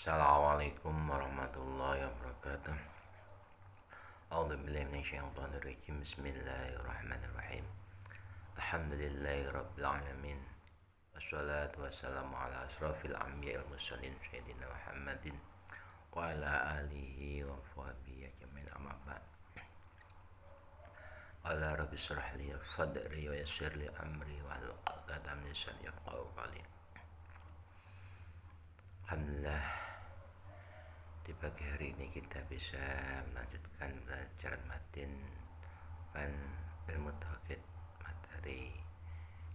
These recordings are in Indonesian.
Assalamualaikum warahmatullahi wabarakatuh. A'udzubillahi minasyaitonirrajim. Bismillahirrahmanirrahim. Alhamdulillahirabbil alamin. Wassalatu wassalamu ala asrofil anbiya'i wal mursalin sayyidina Muhammadin wa ala alihi wa sahbihi ajmain, amma ba'd. Qala rabbi shrah li sadri wa yassir li amri wahlul 'uqdatam min lisani yafqahu qawli. Alhamdulillah, di pagi hari ini kita bisa melanjutkan pelajaran matin dan ilmu tauhid materi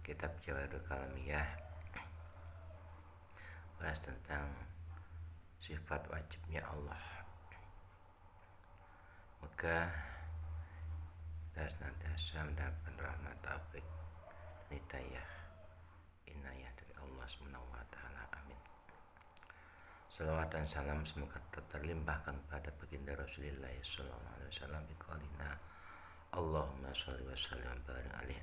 kitab Jawahirul Kalamiyah, bahas tentang sifat wajibnya Allah. Moga kita senantiasa mendapatkan rahmat, taufik, hidayah, inayah dari Allah Subhanahu wa taala. Amin. Salawat dan salam semoga terlimpahkan pada baginda Rasulullah sallallahu alaihi wasallam biqaulina Allahumma shalli wa sallim wa barik alaihi.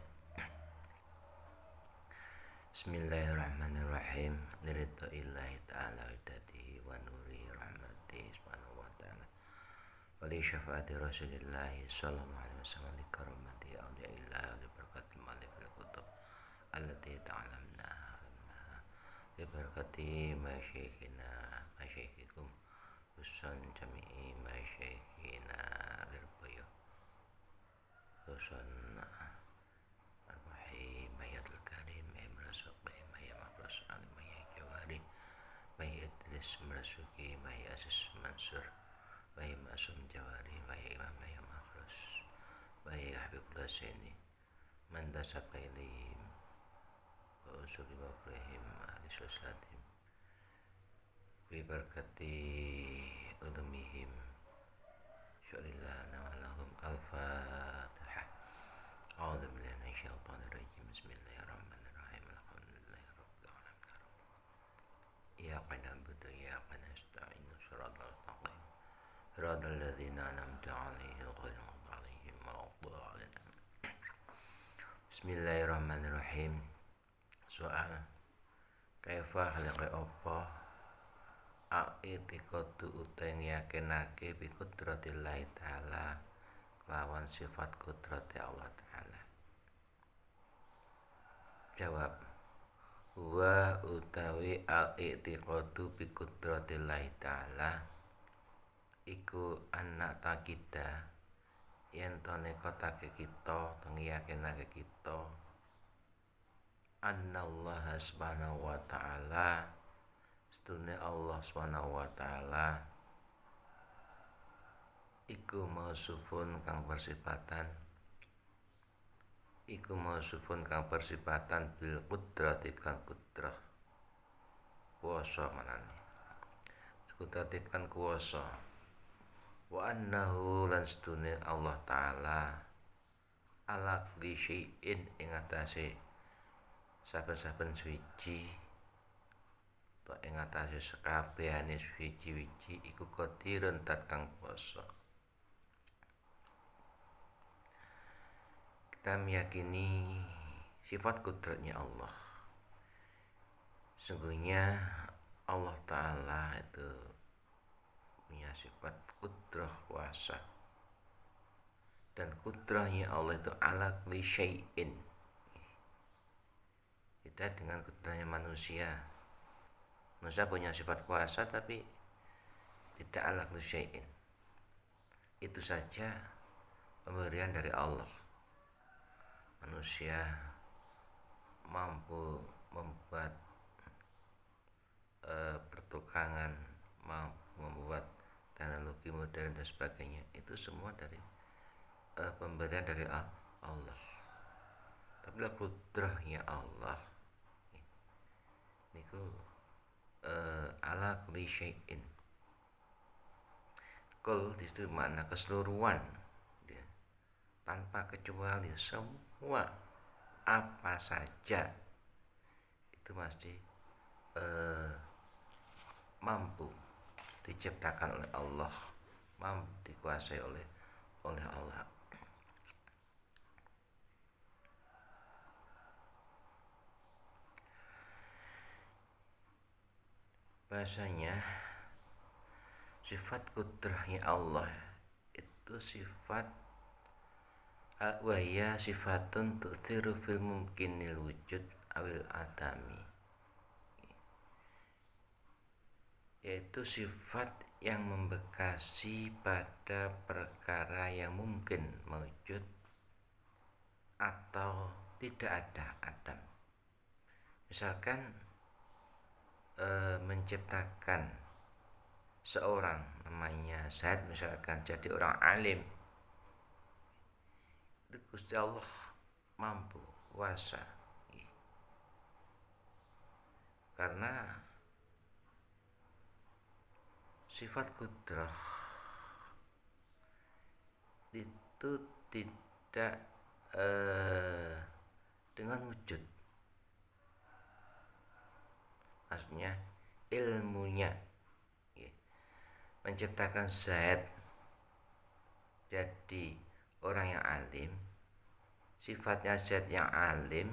Bismillahirrahmanirrahim. Liridaillahi ta'ala widatihi wa nuri rahmatihi subhanahu wa ta'ala wa li syafaati Rasulillah sallallahu alaihi wasallam li karamati awliyaillah li barakatil malifil kutub allati ta'alamna li barakati masyayikhina masyayikhikum husan jami'i masyayikhina lirbayah husan arwahi mayatul karim merasuk maya mafras alim maya jawari maya idris merasuki maya asis mansur maya masum jawari maya imam maya mafras maya habibullah sini mandasapa ilim wa usuli mafrahim alislatim bibarkati ulumihim syu'lillah nawalahum al-fatihah. A'udzubillahi minasyaitonirrajim. Bismillahirrahmanirrahim. Alhamdulillahirabbil alamin. Iyyaka na'budu wa iyyaka nasta'in. Shiratal mustaqim. Shiratal ladzina an'amta 'alaihim ghairil maghdubi 'alaihim waladdallin. Bismillahirrahmanirrahim. Soal kaifa halaqe apa i'tiqadu utang yakinake bi qudratillahi ta'ala lawan sifat kudrati Allah ta'ala. Jawab, wa utawi al-i'tiqadu bi qudratillahi ta'ala iku anak takida yen to nekotake kita yakinake kita annallaha subhanahu wa ta'ala setune Allah subhanahu wa ta'ala iku mausufun kang bersifatan bil qudrati kan qudrah kuwasa manane qudrati kan kuwasa wa annahu lan setune Allah ta'ala ala kulli syai'in ing atase saben-saben suci to ing atase sekabehane suci-suci iku qadirun tat kang kuwasa. Kita meyakini sifat kudratnya Allah. Sungguhnya Allah Ta'ala itu punya sifat kudrah kuasa. Dan kudrahnya Allah itu ala kulli syai'in. Kita dengan kudrahnya manusia punya sifat kuasa tapi tidak ala kulli syai'in. Itu saja pemberian dari Allah. Manusia mampu membuat pertukangan, mampu membuat teknologi modern dan sebagainya. Itu semua dari pemberian dari Allah. Tapi kudrahnya Allah niku ala kulli syai'in. Kul itu makna keseluruhan, dia tanpa kecuali semua apa saja itu pasti mampu diciptakan oleh Allah, mampu dikuasai oleh Allah. Bahasanya Sifat kudrahnya Allah itu sifat wahya sifatun tu'thiru fil mumkinil wujud awil adami, yaitu sifat yang membekasi pada perkara yang mungkin mewujud atau tidak ada adam. Misalkan menciptakan seorang namanya Zaid, misalkan jadi orang alim, itu Gusti Allah mampu kuasa, karena sifat kudrah itu tidak dengan wujud, maksudnya ilmunya menciptakan Zaid jadi orang yang alim, sifatnya Zaid yang alim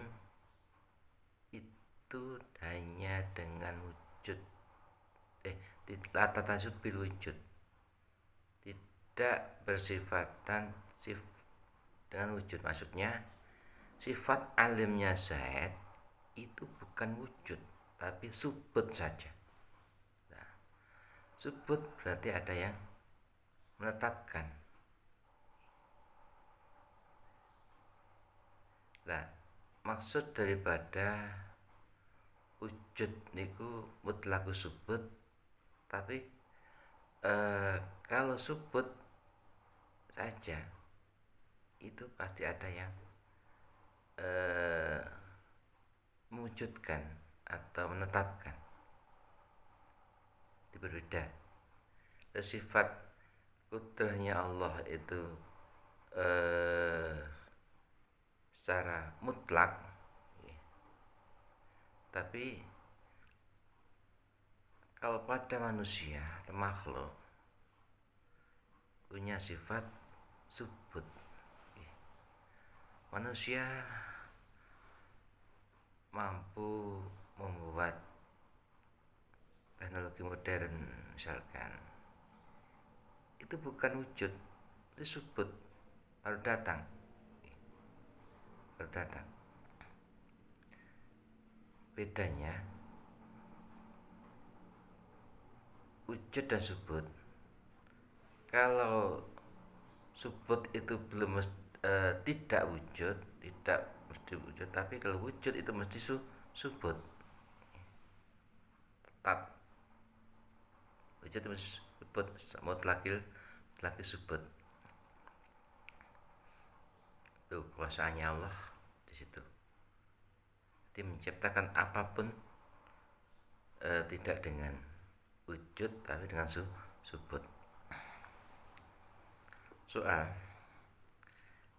itu hanya dengan wujud, tata bil wujud, tidak bersifatan dengan wujud. Maksudnya sifat alimnya Zaid itu bukan wujud tapi subut saja. Nah, subut berarti ada yang menetapkan. Nah, maksud daripada wujud niku mutlaku subut, tapi kalau subut saja itu pasti ada yang mewujudkan atau menetapkan. Itu berbeda. Sifat kudrahnya Allah itu secara mutlak, tapi kalau pada manusia atau makhluk punya sifat subut. Manusia mampu membuat teknologi modern misalkan, itu bukan wujud, itu subut, baru datang. Bedanya wujud dan subut. Kalau subut itu belum tidak wujud, tidak mesti wujud, tapi kalau wujud itu mesti subut, tetap wujud itu mesti subut, laki subut. Itu kuasaannya Allah di situ. Dia menciptakan apapun tidak dengan wujud tapi dengan subut. Soal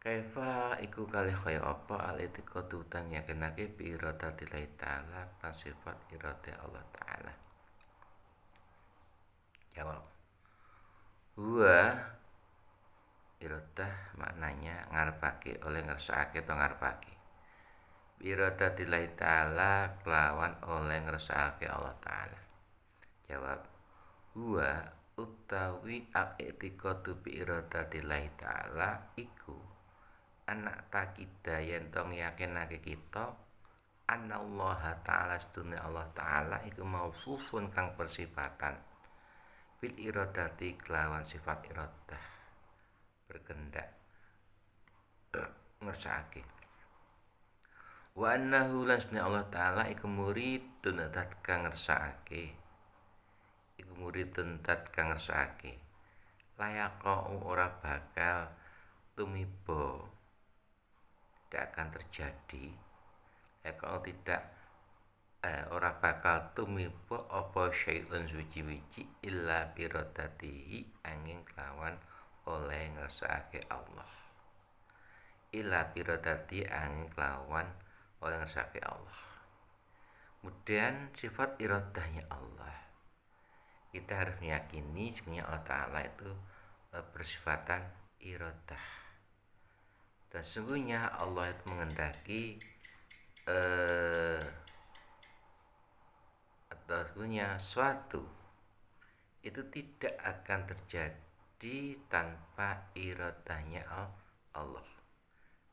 kaifa iku kalih kaya apa al-i'tiqadu tang yakinake bi iradatillahi ta'ala lan sifat iradah Allah ta'ala. Jawab. Huwa iradah maknanya ngarepake, oleh ngersakake atau ngarepake. Bi iradatillahi ta'ala kelawan oleh ngersakake Allah ta'ala. Jawab. Huwa utawi al-i'tiqadu bi iradatillahi ta'ala iku anak takida yen tong yakinake kita anna Allah ta'ala sedunia Allah ta'ala iku mausufun kang bersifatan bil iradati kelawan sifat iradah berkendak ngersakake. Wa annahu lan sedunia Allah ta'ala iku muridun dat kang ngersakake, iku muridun dat kang ngersakake layakau ora bakal tumiba, tidak akan terjadi, kalau tidak ora bakal tumiba apa syai'un suci-wici illa biradatihi angin kelawan oleh ngersakake Allah, illa biradati angin kelawan oleh ngersakake Allah. Kemudian sifat iradahnya Allah, kita harus meyakini sebenarnya Allah Ta'ala itu bersifatan iradah, dan sesungguhnya Allah itu mengendaki atau sesungguhnya suatu itu tidak akan terjadi tanpa iradahnya Allah.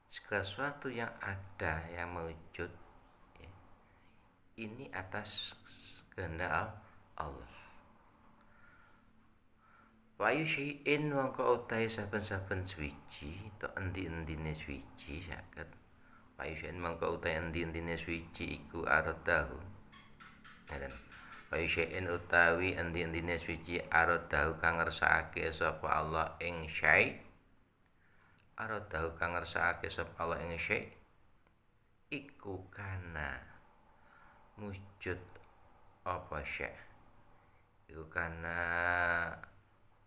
Segala sesuatu yang ada, yang mewujud, ya, ini atas kehendak Allah. Wa ayu syai'in mongko utahe saben-saben suwiji to endi-endine suwiji saged. Wa ayu syai'in mongko utahe endi-endine suwiji iku aradahu. Ngaten. Wa ayu syai'in utawi endi-endine suwiji aradahu kang ngersakake sapa Allah ing syai'. Aradahu kang ngersakake sapa Allah ing syai' iku kana wujud apa syai'. Iku kana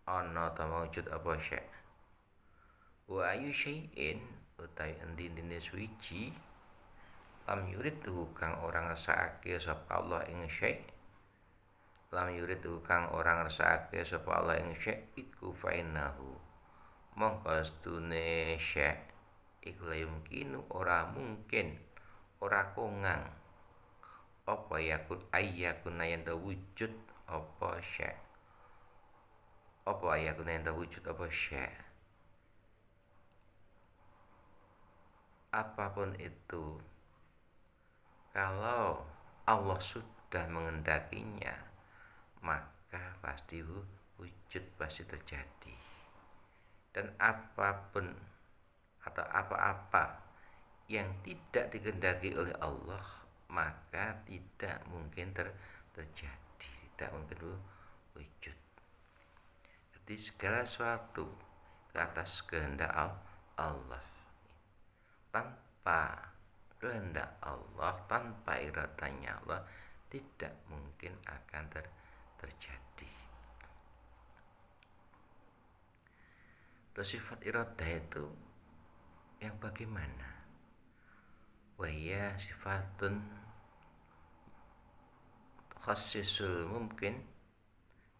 ana ta wujud apa syai'. Wa ayu syai'in utawi endi-endine suwiji lam yuridhu kang ora ngersakake sapa Allah ing syai'. Lam yuridhu kang ora ngersakake sapa Allah ing syai' iku fainahu mongko stune syai' iku la yumkinu ora mungkin ora kongang apa yakun ayyakuna yen wujud apa syai'. Apa ayakuna yen wujud apa syai'. Apapun itu, kalau Allah sudah mengendakinya, maka pasti wujud, pasti terjadi. Dan apapun atau apa-apa yang tidak dikehendaki oleh Allah, maka tidak mungkin terjadi, tidak mungkin wujud. Jadi segala sesuatu ke atas kehendak Allah. Tanpa kehendak Allah, tanpa iradanya Allah, tidak mungkin akan terjadi. Terus sifat iradah itu yang bagaimana? Wahya sifatun khassisul mungkin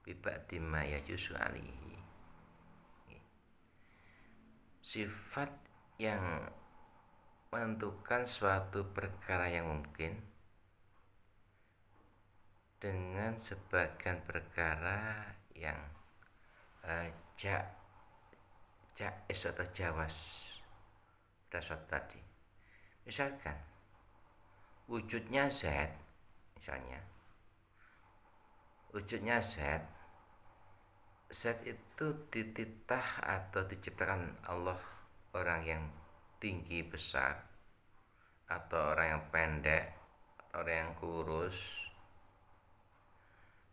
biba'di ma yajuzu alihi. Sifat yang menentukan suatu perkara yang mungkin dengan sebagian perkara yang jaiz atau jawas pada suatu tadi. Misalkan wujudnya zat, misalnya wujudnya zat itu dititah atau diciptakan Allah orang yang tinggi besar atau orang yang pendek atau orang yang kurus,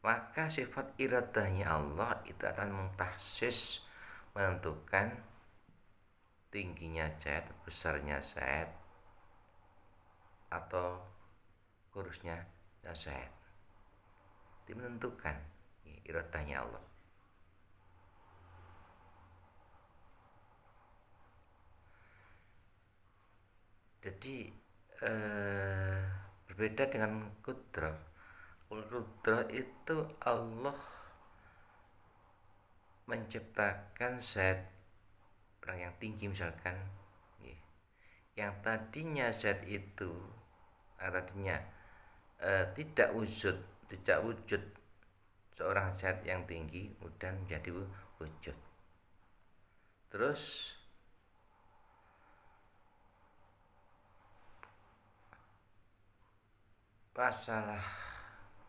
maka sifat iradahnya Allah itu akan mentahsis, menentukan tingginya zat, besarnya zat atau kurusnya zat. Itu menentukan iradahnya Allah. Jadi berbeda dengan kudrah. Kudrah itu Allah menciptakan zat orang yang tinggi misalkan, yang tadinya zat itu artinya tidak wujud seorang zat yang tinggi kemudian menjadi wujud. Terus masalah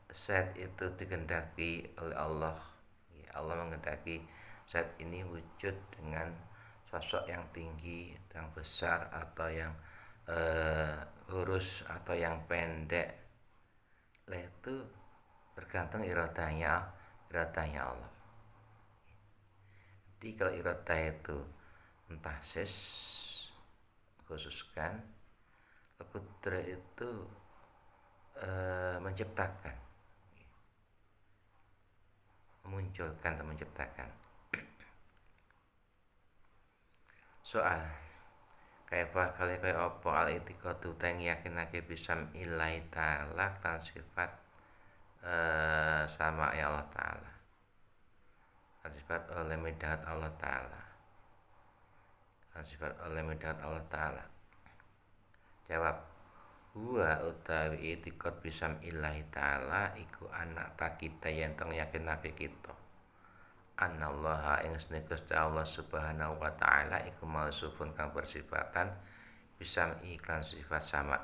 zat itu dikehendaki oleh Allah. Allah menghendaki zat ini wujud dengan sosok yang tinggi, yang besar atau yang lurus atau yang pendek. Itu bergantung iradahnya Allah. Jadi kalau iradah itu mentahsis, khususkan, kudrah itu menciptakan, memunculkan atau menciptakan. Soal kaifa kali kaya apa al itiqadu teng yakinake bisam ilai ta'ala tan sifat sama ya Allah Ta'ala, sifat oleh midat Allah Ta'ala, sifat oleh midat Allah Ta'ala. Jawab, huwa utawi itikad bisam ilahi ta'ala iku anak tak kita yang tong yakinake kita. Anallaha ing Gusti Allah Subhanahu wa taala iku mausufun kang bersifatan bisa iklan sifat sama.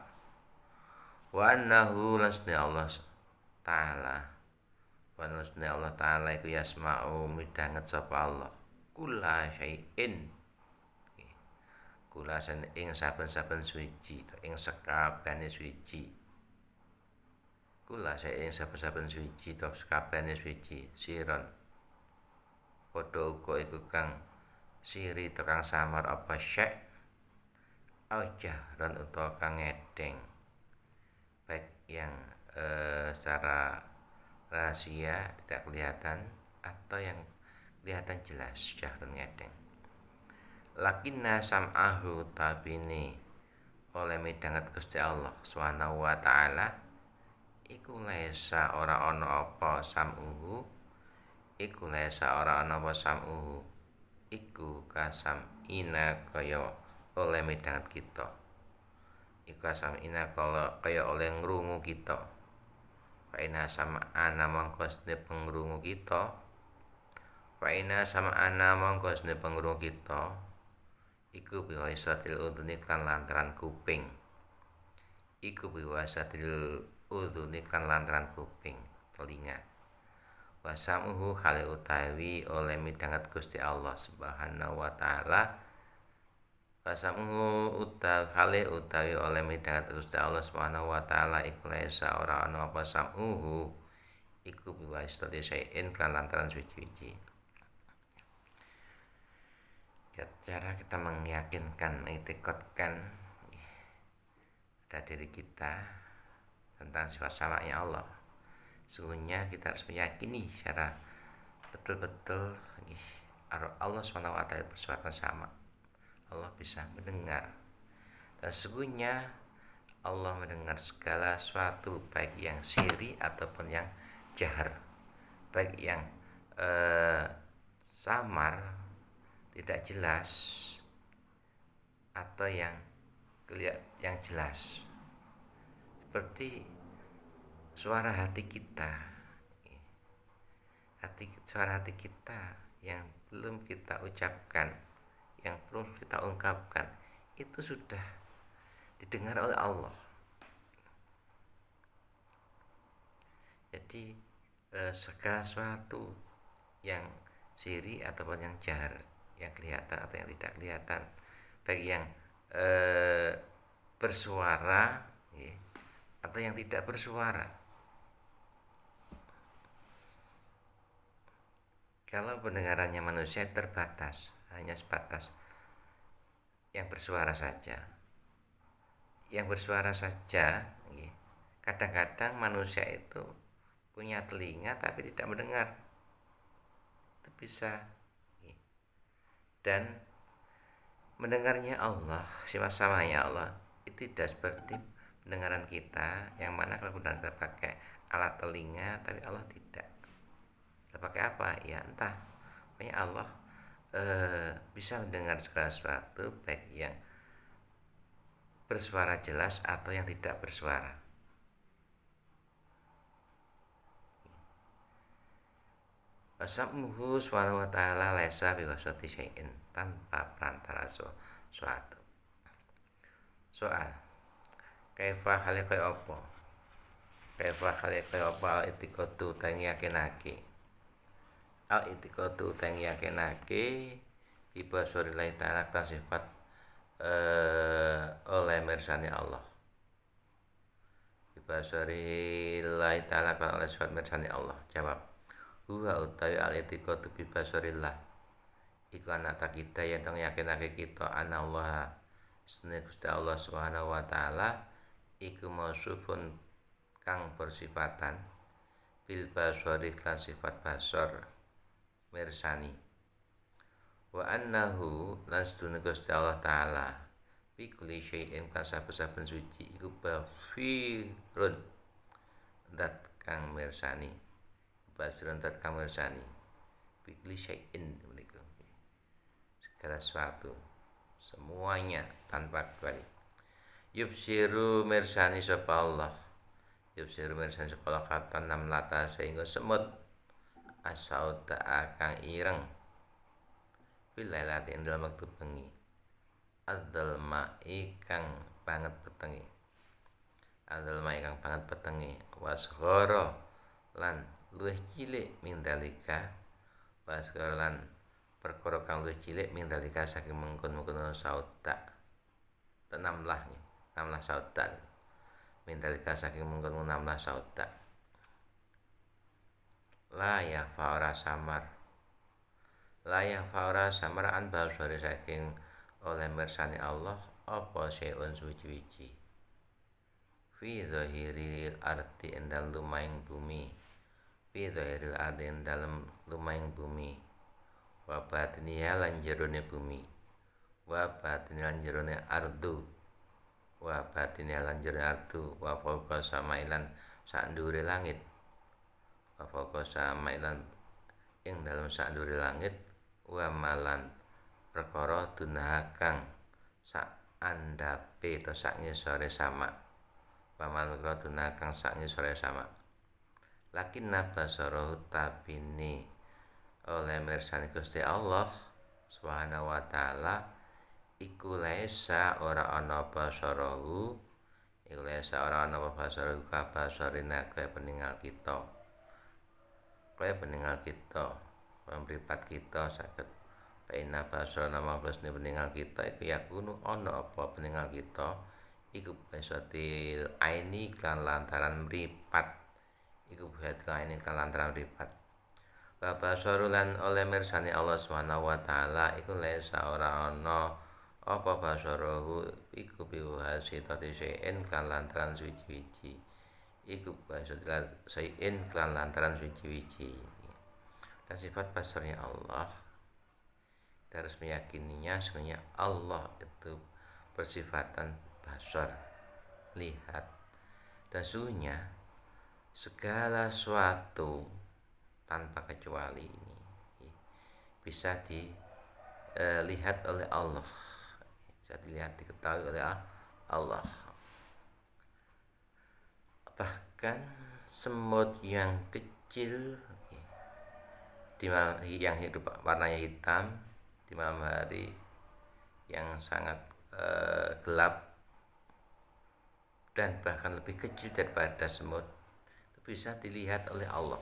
Wa annahu lasni Allah taala wa lasni Allah taala iku yasma'u midanget sapa Allah kula syai'in kula sen ing saben-saben suci ing sekabehane suci kula syai'in saben-saben suci to sekabehane suci siron padha uga iku kang siri tukang samar apa syek jahran utawa kang ngedeng baik yang secara rahasia tidak kelihatan atau yang kelihatan jelas jahran ngedeng. Lakinna sam'ahu tabini oleh midanget Gusti Allah Subhanahu wa taala iku laisa ora ana apa sam'uhu iku laisa ora ana apa sam'uhu iku kasam ina kaya oleh midanget kita iku kasam ina kaya oleh ngrungu kita fa ina sama ana mangko sedhe pengrungu kita fa ina sama ana mangko sedhe pengrungu kita iku biwasatil udhuni kan lantaran kuping iku biwasatil udhuni kan lantaran kuping telinga wasamuhu khali utawi oleh midanget Gusti Allah Subhanahu wa taala wasamuhu khali utawi oleh midanget Gusti Allah Subhanahu wa taala iku laisa ora ana apa samuhu iku biwasati syai'in kan lantaran suci-suci. Cara kita meyakinkan mengitikadkan pada diri kita tentang sifat samanya Allah. Sesungguhnya kita harus meyakini secara betul-betul Allah SWT bersifat sama. Allah bisa mendengar. Dan sesungguhnya Allah mendengar segala sesuatu baik yang siri ataupun yang jahar, baik yang samar, tidak jelas atau yang jelas. Seperti suara hati kita, suara hati kita yang belum kita ucapkan, yang belum kita ungkapkan, itu sudah didengar oleh Allah. Jadi segala sesuatu yang siri ataupun yang jahar, yang kelihatan atau yang tidak kelihatan, baik yang bersuara atau yang tidak bersuara. Kalau pendengarannya manusia terbatas, hanya sebatas yang bersuara saja. Yang bersuara saja, kadang-kadang manusia itu punya telinga tapi tidak mendengar. Itu bisa. Dan mendengarnya Allah, sifat samanya Allah, itu tidak seperti pendengaran kita, yang mana kalau kita pakai alat telinga, tapi Allah tidak. Kita pakai apa? Ya entah. Pokoknya Allah bisa mendengar segala sesuatu, baik yang bersuara jelas atau yang tidak bersuara. Wasamuhu subhanahu wa ta'ala laisa biwasati syai'in, tanpa perantara suatu. Soal kaifa hale kaya apa? Kaifa hale kaya apa itikadu teng yakinake? Al itikadu teng yakinake ibasurillahi ta'ala kan sifat oleh mirsani Allah. Ibasurillahi ta'ala kan oleh sifat mirsani Allah. Jawab. Huwa utawi al itikadu bibasorillah. Iku anak kita yang tong yakinake kita ana Allah. Sunni Gusti Allah Subhanahu wa taala iku mausufun kang bersifatan bil basori kan sifat basor mirsani wa annahu lan sedune Gusti Allah taala bi kulli syai'in kan saben-saben suci iku basirun dat kang mirsani basirun dat kang mirsani bi kulli syai'in menika segala sesuatu semuanya tanpa kecuali. Yubsiru mirsani sapa Allah. Yubsiru mirsani sapa Allah kata namlata sehingga semut asauda akang ireng fil lailati ing dalem wektu bengi adzalma ikang banget petenge adzalma ikang banget petenge wasghara lan luwih cilik mindalika wasghara lan perkara kang luwih cilik mindalika saking mengkon-mengkon sauda tenamlah sauda mindalika saking mengkon 16 sauda layah faora samar an basore saking oleh mirsani Allah apa syai'un suci-wici fi zahiril arti endal lumaing bumi fi zahiril arti endal lumaing bumi wa batiniha lan jerone bumi wa batiniha lan jerone ardu wa batiniha lan jerone ardu wa fawqa samailan sak ndhuwure langit wa fawqa samailan ing dalem sak ndhuwure langit wa malan perkara dunahakang sak andhape to sak ngisore sama wa malan perkara dunahakang sak ngisore sama lakin nabasara tabini oleh mirsani Gusti Allah Subhanahu wa taala iku laisa ora ana basarahu iku laisa ora ana basarahu kabasarina kaya peninggal kita mripat kita saged paina basara nama basne peninggal kita iku yakunu ana apa peninggal kita iku basatil aini kan lantaran mripat iku basatil aini kan lantaran mripat wa basarulan oleh mirsani Allah Subhanahu wa taala iku laisa ora ana apa basarahu iku biwasitati syai'in kan lantaran suci-wici iku basatil syai'in kan lantaran suci-wici. Dan sifat basarnya Allah kita harus meyakininya sebenarnya Allah itu bersifatan basar lihat dan sesungguhnya segala sesuatu tanpa kecuali ini bisa dilihat oleh Allah bisa dilihat diketahui oleh Allah bahkan semut yang kecil yang hidup warnanya hitam di malam hari yang sangat gelap dan bahkan lebih kecil daripada semut itu bisa dilihat oleh Allah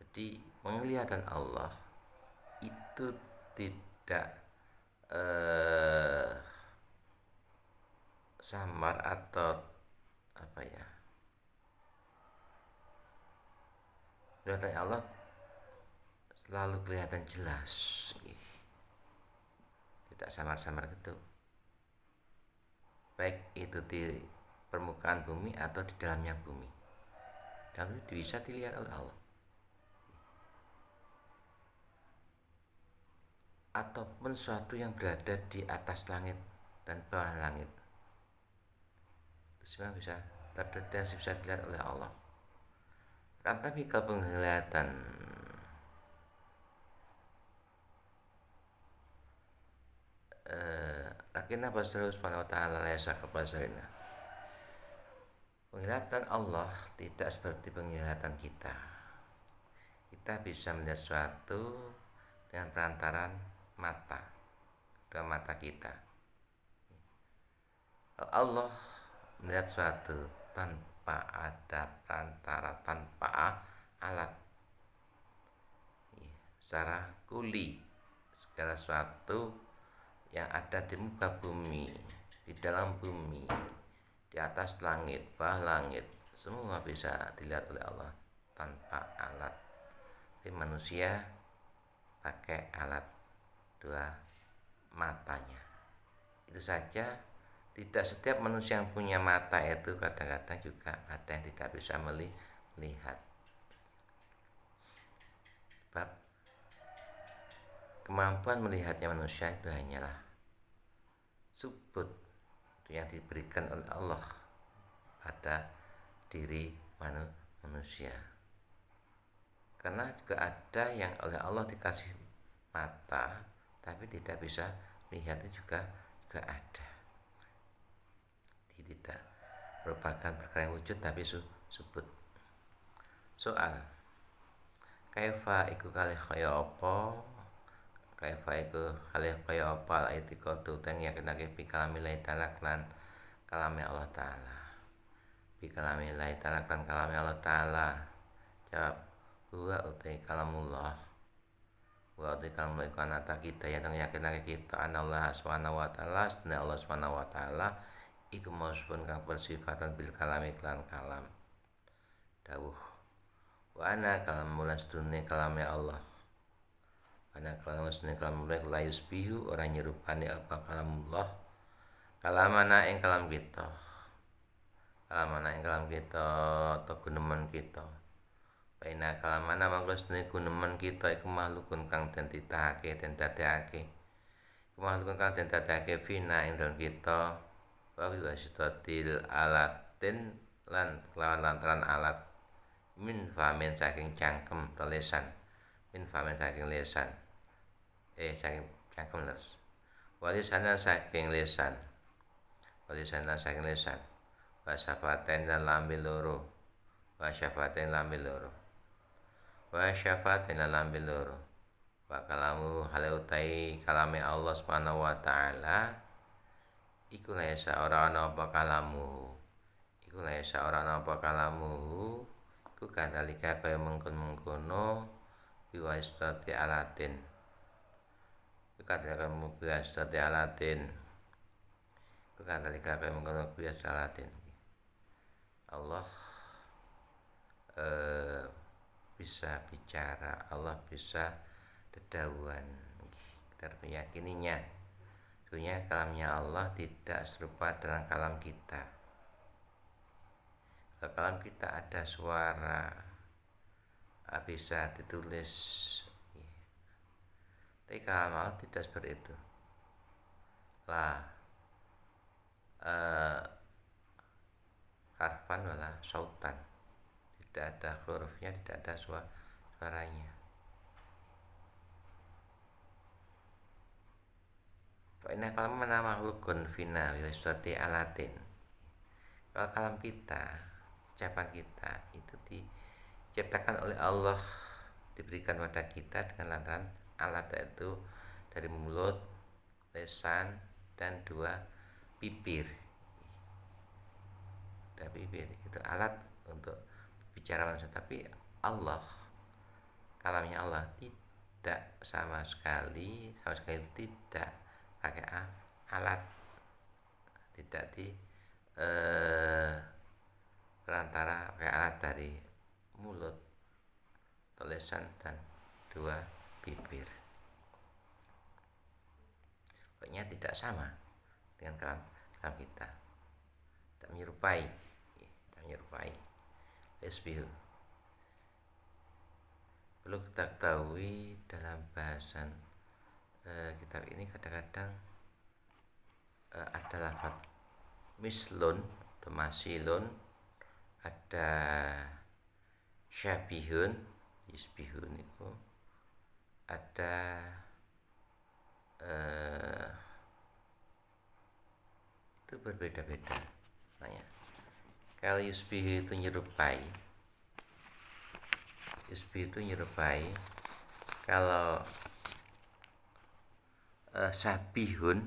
jadi penglihatan Allah itu tidak samar atau apa ya kelihatan Allah selalu kelihatan jelas tidak samar-samar gitu baik itu di permukaan bumi atau di dalamnya bumi dan itu bisa dilihat oleh Allah ataupun sesuatu yang berada di atas langit dan bawah langit itu semua bisa terdeteksi bisa dilihat oleh Allah kan tapi kalau penglihatan lakinna basara subhanahu wa ta'ala laisa kabasarina penglihatan Allah tidak seperti penglihatan kita bisa melihat sesuatu dengan perantaran mata kedua mata kita Allah melihat sesuatu tanpa ada perantara, tanpa alat secara kuli segala sesuatu yang ada di muka bumi, di dalam bumi, di atas langit, bawah langit semua bisa dilihat oleh Allah tanpa alat. Tapi manusia pakai alat dua matanya. Itu saja. Tidak setiap manusia yang punya mata itu kadang-kadang juga ada yang tidak bisa melihat. Sebab kemampuan melihatnya manusia itu hanyalah subut yang diberikan oleh Allah pada diri manusia. Karena juga ada yang oleh Allah dikasih mata tapi tidak bisa melihatnya juga ada. Tidak merupakan perkara yang wujud tapi subut. Soal kaifa iku kalih kaya apa, kaifa iku kalih kaya apa al-i'tiqadu teng yakinake bi kalamillahi ta'ala lan kalame Allah taala. Bi kalamillahi ta'ala lan kalame Allah taala. Jawab huwa utai kalamullah. Wa utai kalamullah iku anata kita yang yakinake kita anallah subhanahu wa ta'ala, sedene Allah subhanahu wa ta'ala iku mausufun kang bersifatan bil kalami lan kalam. Dawuh wa ana kalam mulas dunia kalame Allah. Ana kalam musne kalam mereka la yusbihu orang nyerupani apa kalamullah. Kalamana ing kalam kita. Kalamana ing kalam kita atau guneman kita. Paina kalamana mangko sedene guneman kita iku makhlukun kang den titahake, den dadekake. Makhlukun kang den dadekake fina ing dalem kita. Wa wasitatil alatin lan lawan lantaran alat min famin saking cangkem tulisan min famin saking lesan saking cangkem les walisanan saking lesan walisanan saking lesan wasyafaten lan lambe loro wasyafaten lambe loro wasyafaten lan lambe loro wa kalamu halautai kalame Allah subhanahu wa ta'ala iku laisa ora ana apa kalamu iku laisa ora ana apa kalamu iku kadalika kaya mengkon-mengkono biwastati alatin iku kadalika biwastati alatin iku kadalika kaya mengkono biwastati alatin. Allah bisa bicara, Allah bisa dedauhan, kita meyakininya. Sebenarnya kalamnya Allah tidak serupa dengan kalam kita. Kalam kita ada suara bisa ditulis, tapi kalam Allah tidak seperti itu lah. Harfan wala sautan, tidak ada hurufnya, tidak ada suaranya. Fa'inna kalam mana makhlukun fina wiswati alatin. Kalau kalam kita, ucapan kita itu diciptakan oleh Allah, diberikan pada kita dengan lantaran alat, yaitu dari mulut, lesan, dan dua bibir. Tapi bibir itu alat untuk bicara manusia, tapi Allah, kalamnya Allah tidak sama sekali tidak pakai alat, tidak di perantara pakai alat dari mulut, tulisan, dan dua bibir. Pokoknya tidak sama dengan kalam kita, tidak menyerupai. Isbihu. Perlu kita ketahui dalam bahasan kitab ini kadang-kadang ada lafaz mislun atau masilun, ada syabihun, isbihun itu ada itu berbeda-beda. Kalau yusbih itu nyerupai, kalau sabihun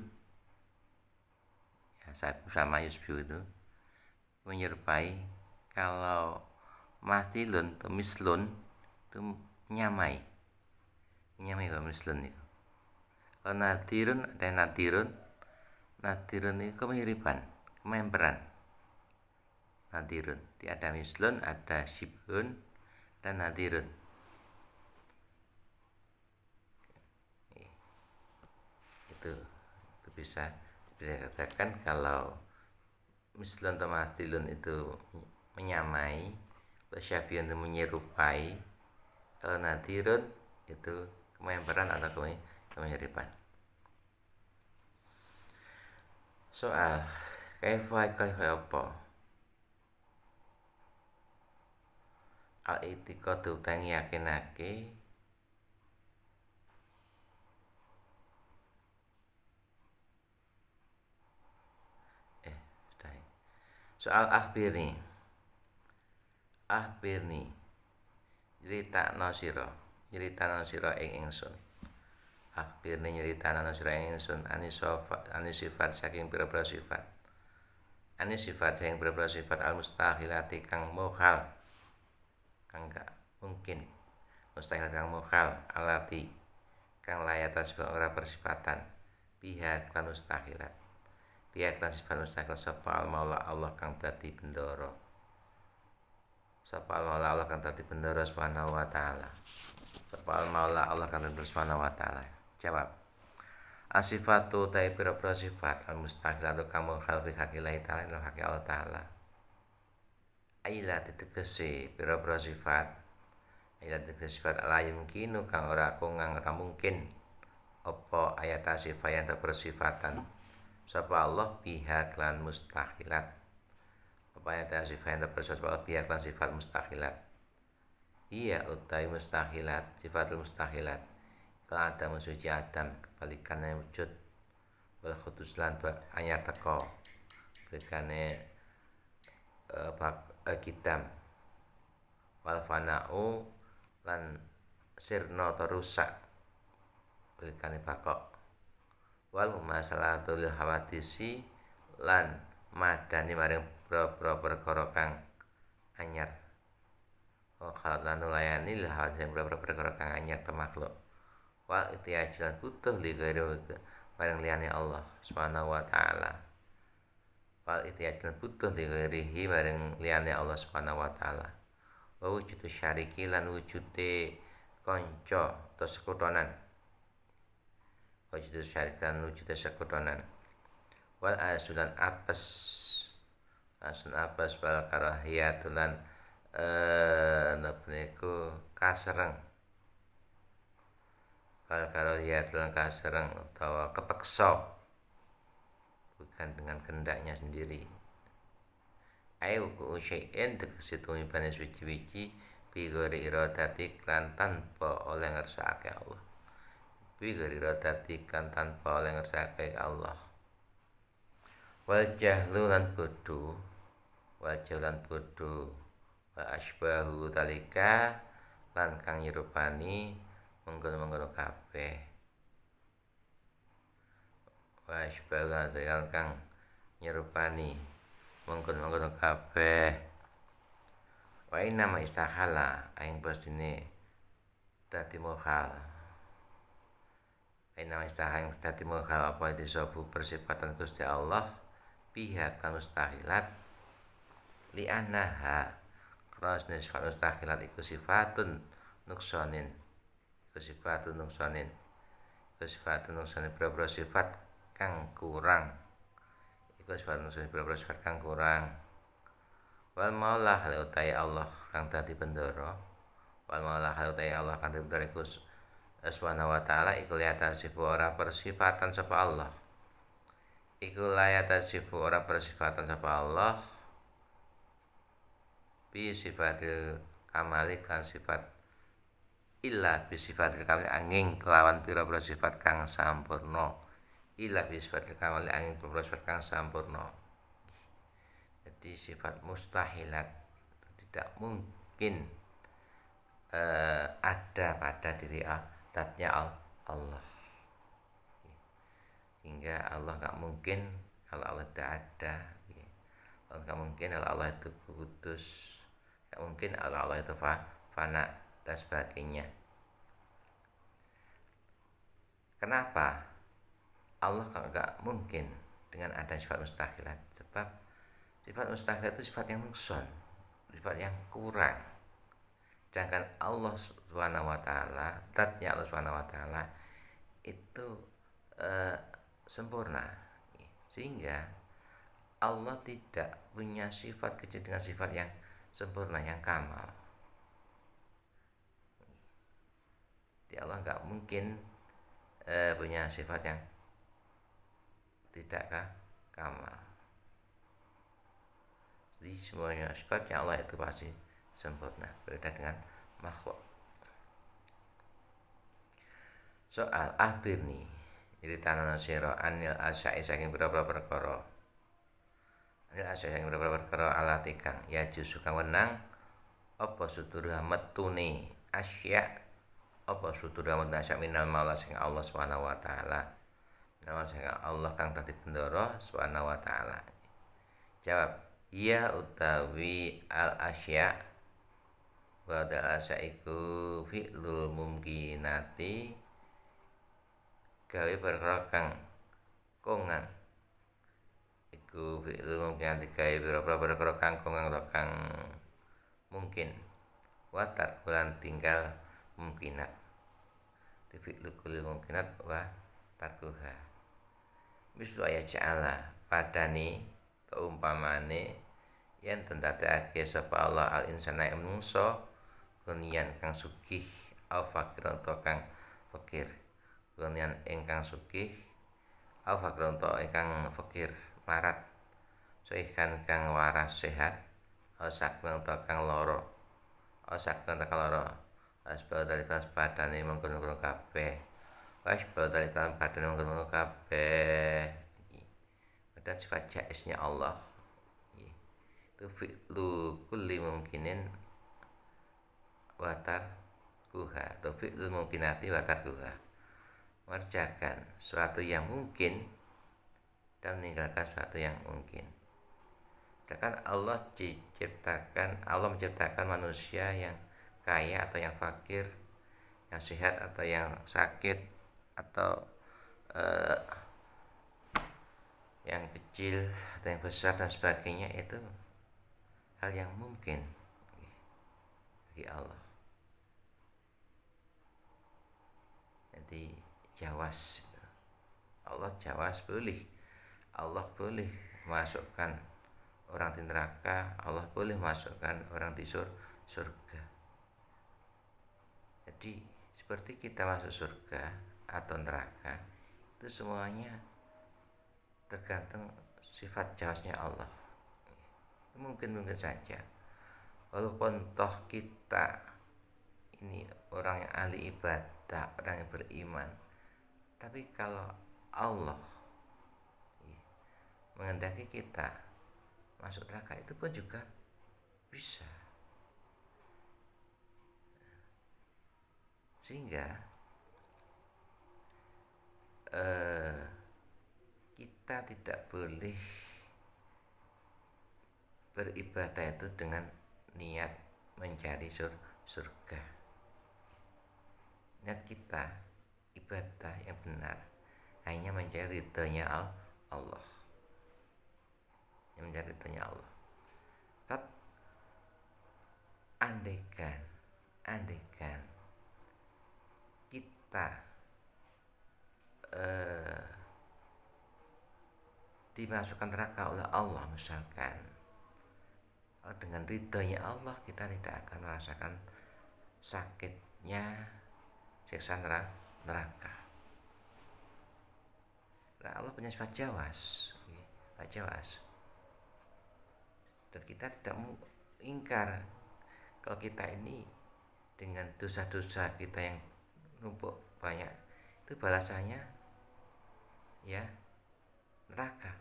ya, sama yusbih itu menyerupai. Kalau mathilun atau mislun itu menyamai kalau mislun itu. Kalau nadirun, ada nadirun itu kemiripan, kememperan. Nadirun, ada mislun, ada shibhun, dan nadirun. Itu bisa dikatakan kalau mislun atau mathilun itu menyamai, kalau syabihun itu menyerupai, kalau nadirun itu kememperan atau kemiripan. Soal kaifa apa al-i'tiqadu tang yakinake Soal akhbirni nyritakno sira ing ingsun. Akhbirni nyritakno sira ing ingsun ani sifat saking pira-pira sifat. Ani sifat saking pira-pira sifat al mustahilati kang mukhal, kang gak mungkin. Mustahil kang mukhal alati kang layata sebab ora persifatan. Pihak lan mustahilat. Pihak lan sifat mustahil sapa al maula Allah kang dadi bendoro. Sapa al maula Allah kang dadi bendoro subhanahu wa ta'ala. Sapa al maula Allah kang dadi subhanahu wa ta'ala. Jawab. Asifatu ta'i pira-pira sifat al mustahilatu kang mukhal fi haqillahi ta'ala lan haqi Allah ta'ala. Aila ditegese pira-pira sifat. Aila ditegese sifat la yumkinu kang ora mungkin. Apa ayat sifat yang bersifatan sapa Allah pihak lan mustahilat. Apa ayat sifat yang bersifat pihak lan sifat mustahilat. Iya utai mustahilat, sifatul mustahilat. Kalau ada suci Adam, kebalikannya wujud. Wal khutus lan anyar teko. Kebalikannya kitam. Wal fana'u lan sirna terusak. Kebalikannya bakok. Wal masalatul hawadisi lan madani maring perkara kang anyar. Kalau lan nulayani hal sing perkara kang anyar te makhluk. Wa itiyajulan butuh li ghairi bareng liyane Allah Subhanahu wa taala. Wal itiyajulan butuh li ghairihi bareng liyane Allah Subhanahu wa taala. Wa wujudu syariki lan wujude kanca atau sekutonan. Wujudu syariki lan wujude sekutonan. Wal asulan apes. Asun apes bal karahiyatulan napa kasereng. Wal karahiyatulan kasereng utawa kepeksa bukan dengan kehendaknya sendiri. Ayo ku syai'in tegese tumibane suci-suci bi ghairi iradati lan tanpa oleh ngersakake Allah. Bi ghairi iradati lan tanpa oleh ngersakake Allah. Wal jahlu lan bodho. Wal jahlan bodho. Wa asbahu talika lan kang nyerupani mengkono-mengkono kabeh. Wa asbahu lan kang nyerupani mengkono-mengkono kabeh. Wa inna ma istahala aing pastine dadi mukhal. Inna ma istahala dadi mukhal apa disobu persifatan Gusti Allah pihak kan mustahilat li annaha karena sifat mustahilat iku sifatun nuksonin. Iku sifatun nuksonin. Iku sifatun nuksonin berapa sifat kang kurang. Iku sifat nuksonin berapa sifat kang kurang. Wal maulah utai Allah kang dadi bendoro. Wal maulah utai Allah kang dadi bendoro iku subhanahu wa ta'ala iku liyata sifu ora persifatan sapa Allah. Iku liyata sifu ora persifatan sapa Allah. Bi sifatil kamali kan sifat illa bi sifatil kamali angin kelawan pira-pira sifat kang sampurna. Illa bi sifatil kamali angin pira-pira sifat kang sampurna. Jadi sifat mustahilat tidak mungkin ada pada diri zatnya Allah. Hingga Allah gak mungkin kalau Allah tidak ada. Allah gak mungkin kalau Allah itu kudus. Gak mungkin kalau Allah itu fana dan sebagainya. Kenapa Allah gak mungkin dengan ada sifat mustahilat? Sebab sifat mustahilat itu sifat yang nukson, sifat yang kurang. Sedangkan Allah Subhanahu wa taala, zatnya Allah Subhanahu wa taala itu sempurna. Sehingga Allah tidak punya sifat kecuali dengan sifat yang sempurna, yang kamal. Jadi Allah enggak mungkin punya sifat yang tidak kamal. Jadi semuanya sifatnya Allah itu pasti sempurna, berbeda dengan makhluk. Soal akhbirni, jadi tanah sira anil asya'i saking berapa perkara. Ila asya yang perkara alati kang ya justru kang wenang apa sutura metune asya apa sutura metune asya minal maula sing Allah Subhanahu wa taala. Nama sing Allah kang dadi bendara Subhanahu wa taala. Jawab, ya utawi al asya wa dal asya iku fi'lul mumkinati gawe perkara kang kongang iku fi'lul mumkinati gawe perkara kang kongang atau kang mungkin watar bulan tinggal mungkinat fi'lul kulil mungkinat wa tarkuha mislu ayat ja'ala padani keumpamane yen tentadake sapa Allah al insana menungso kunian kang sugih au fakir utawa kang fakir kunian ingkang sugih au fakir utawa ingkang fakir marat sehan kang waras sehat au sakben utawa kang lara au sakben utawa kang lara asbal dalikan padane mengkono-kono kabeh asbal dalikan padane mengkono kabeh dan sifat jaisnya Allah itu fi'lu kulli mungkinin watar kuha atau fi'lu mungkinati watar kuha mengerjakan sesuatu yang mungkin dan meninggalkan sesuatu yang mungkin. Sedangkan Allah menciptakan manusia yang kaya atau yang fakir, yang sehat atau yang sakit, atau yang kecil atau yang besar dan sebagainya, itu hal yang mungkin bagi Allah. Jadi jawas, Allah jawas boleh, Allah boleh masukkan orang di neraka, Allah boleh masukkan orang di surga. Jadi seperti kita masuk surga atau neraka itu semuanya tergantung sifat jawasnya Allah. Mungkin saja walaupun toh kita ini orang yang ahli ibadah, orang yang beriman, tapi kalau Allah menghendaki kita masuk neraka itu pun juga bisa. Sehingga kita tidak boleh beribadah itu dengan niat mencari surga. Niat kita ibadah yang benar hanya mencari ridhonya Allah, yang mencari ridhonya Allah. Sebab andaikan kita dimasukkan neraka oleh Allah misalkan, dengan ridhonya Allah kita tidak akan merasakan sakitnya siksa neraka. Nah, Allah punya sifat jawas, dan kita tidak ingkar kalau kita ini dengan dosa-dosa kita yang numpuk banyak itu balasannya ya neraka,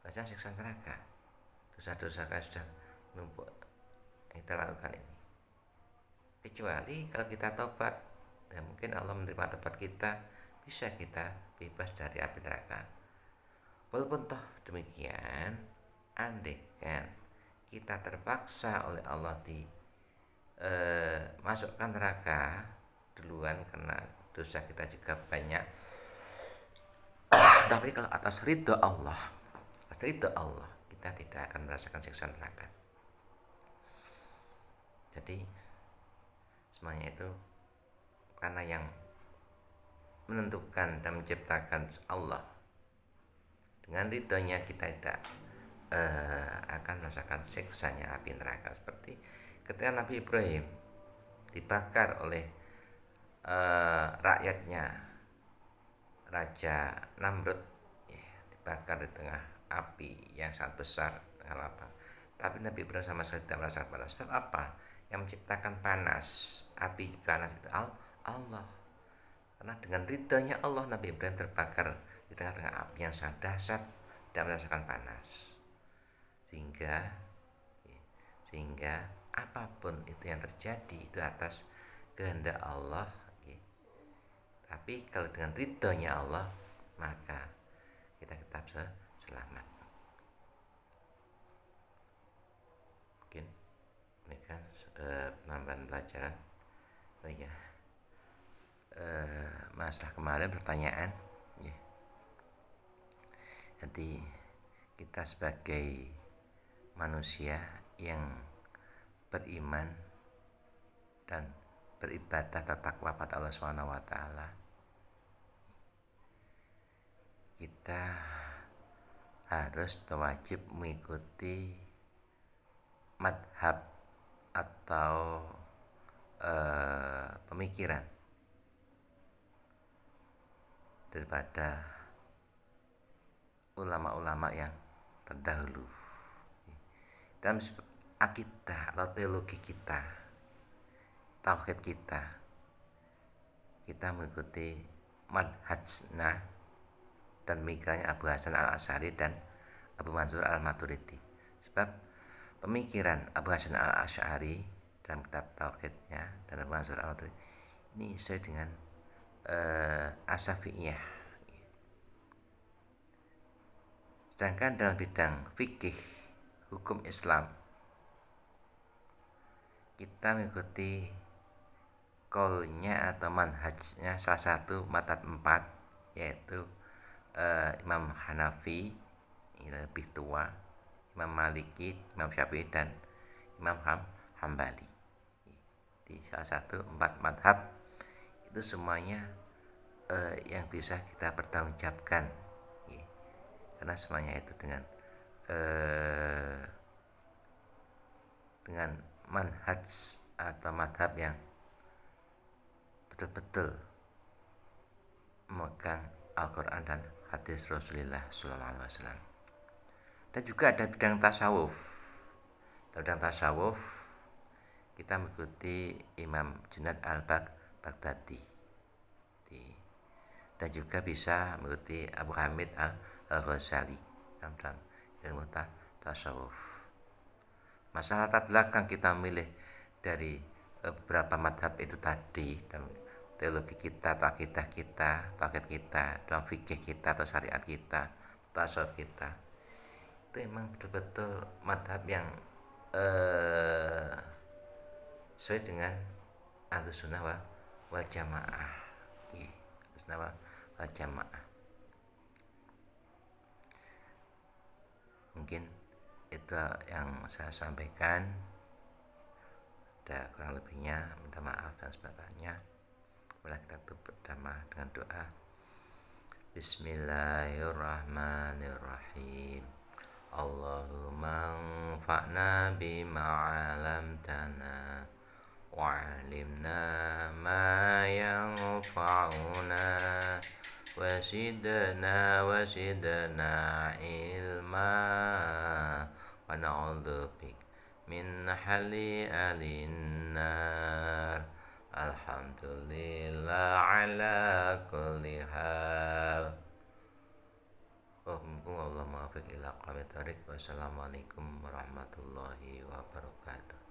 balasannya siksa neraka. Dosa-dosa kan sudah numpuk yang kita lakukan ini. Kecuali kalau kita tobat, ya mungkin Allah menerima tobat kita, bisa kita bebas dari api neraka. Walaupun toh demikian, andaikan kita terpaksa oleh Allah masukkan neraka duluan karena dosa kita juga banyak, tapi kalau atas ridho Allah kita tidak akan merasakan siksa neraka. Jadi semuanya itu karena yang menentukan dan menciptakan Allah. Dengan ridhonya kita tidak akan merasakan siksanya api neraka. Seperti ketika Nabi Ibrahim dibakar oleh rakyatnya, Raja Namrud, dibakar di tengah api yang sangat besar, tengah lapang. Tapi Nabi Ibrahim sama sekali tidak merasakan panas. Sebab apa? Yang menciptakan panas, api panas itu Allah. Karena dengan ridhonya Allah, Nabi Ibrahim terbakar di tengah-tengah api yang sangat dahsyat, tidak merasakan panas, sehingga apapun itu yang terjadi itu atas kehendak Allah. Tapi kalau dengan ridhonya Allah, maka kita tetap selamat. Mungkin ini kan penambahan pelajaran. Oh ya, masalah kemarin pertanyaan ya. Jadi kita sebagai manusia yang beriman dan beribadah bertakwa pada Allah SWT, kita harus wajib mengikuti madhab atau pemikiran daripada ulama-ulama yang terdahulu. Dalam akidah atau teologi kita, tauhid kita mengikuti manhajna dan pemikirannya Abu Hasan al-Asy'ari dan Abu Mansur al-Maturidi. Sebab pemikiran Abu Hasan al-Asy'ari dalam kitab tauhidnya dan Abu Mansur al-Maturidi ini sesuai dengan Asy-Syafi'iyah. Sedangkan dalam bidang fikih hukum Islam, kita mengikuti qaulnya atau manhajnya salah satu mazhab 4, yaitu Imam Hanafi, ini lebih tua, Imam Maliki, Imam Syafi'i, dan Imam Hambali. Di salah satu 4 mazhab itu semuanya yang bisa kita pertanggungjawabkan, karena semuanya itu dengan manhaj atau madhab yang betul-betul memegang Al-Quran dan hadis Rasulullah SAW. Dan juga ada bidang tasawuf. Dalam bidang tasawuf kita mengikuti Imam Junaid al-Baghdadi, dan juga bisa mengikuti Abu Hamid al-Ghazali dalam ilmu tasawuf. Masalah latar belakang kita memilih dari beberapa madhab itu tadi, dalam teologi kita, akidah kita, tauhid kita, dalam fikih kita atau syariat kita, tasawuf kita, itu memang betul-betul madhab yang sesuai dengan Ahlussunnah wal Jamaah. Ahlussunnah wal Jamaah. Mungkin itu yang saya sampaikan. Ada kurang lebihnya minta maaf dan sebagainya. Mari kita tutup pertama dengan doa. Bismillahirrahmanirrahim. Allahumma anfa'na bima 'allamtana wa'alimna ma yanfa'una wasidna ilma wa na'udzubika min hali alinnar. Alhamdulillah ala kulli hal. Allahumma muwaffiq ila aqwamit thoriq. Wassalamualaikum warahmatullahi wabarakatuh.